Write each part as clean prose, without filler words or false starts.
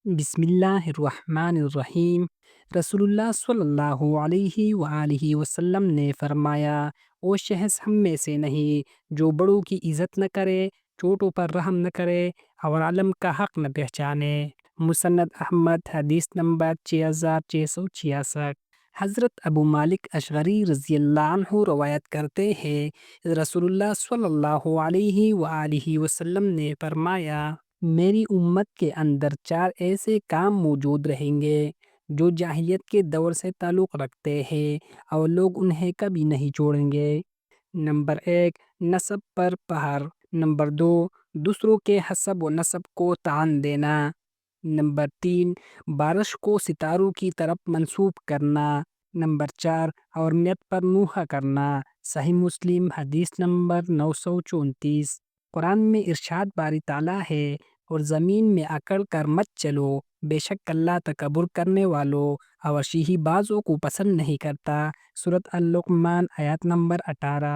بسم اللہ الرحمن الرحیم۔ رسول اللہ صلی اللہ علیہ وآلہ وسلم نے فرمایا، وہ شخص ہم میں سے نہیں جو بڑوں کی عزت نہ کرے، چھوٹوں پر رحم نہ کرے اور عالم کا حق نہ پہچانے۔ مسند احمد حدیث نمبر 6666۔ حضرت ابو مالک اشعری رضی اللہ عنہ روایت کرتے ہیں، رسول اللہ صلی اللہ علیہ وآلہ وسلم نے فرمایا، میری امت کے اندر 4 ایسے کام موجود رہیں گے جو جاہلیت کے دور سے تعلق رکھتے ہیں اور لوگ انہیں کبھی نہیں چھوڑیں گے۔ نمبر 1، نسب پر پہر۔ نمبر 2، دوسروں کے حسب و نسب کو طعن دینا۔ نمبر 3، بارش کو ستاروں کی طرف منسوب کرنا۔ نمبر 4، عورت پر نوحہ کرنا۔ صحیح مسلم حدیث نمبر 934۔ قرآن میں ارشاد باری تعالیٰ ہے، اور زمین میں اکڑ کر مت چلو، بے شک اللہ تکبر کرنے والوں اور شیخی بازوں کو پسند نہیں کرتا۔ سورۃ اللقمان آیت نمبر 18۔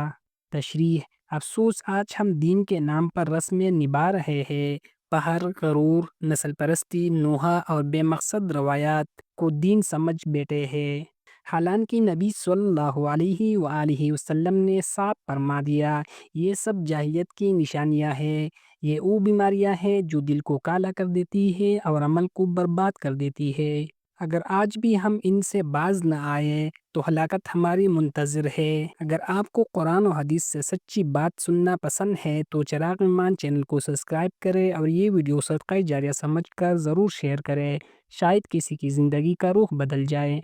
تشریح: افسوس، آج ہم دین کے نام پر رسمیں نبھا رہے ہیں۔ پہر، غرور، نسل پرستی، نوحہ اور بے مقصد روایات کو دین سمجھ بیٹھے ہیں، حالانکہ نبی صلی اللہ علیہ وآلہ وسلم نے صاف فرما دیا، یہ سب جاہلیت کی نشانیاں ہیں۔ یہ وہ بیماریاں ہیں جو دل کو کالا کر دیتی ہے اور عمل کو برباد کر دیتی ہے۔ اگر آج بھی ہم ان سے باز نہ آئے تو ہلاکت ہماری منتظر ہے۔ اگر آپ کو قرآن و حدیث سے سچی بات سننا پسند ہے تو چراغ ایمان چینل کو سبسکرائب کریں اور یہ ویڈیو صدقہ جاریہ سمجھ کر ضرور شیئر کریں، شاید کسی کی زندگی کا رخ بدل جائے۔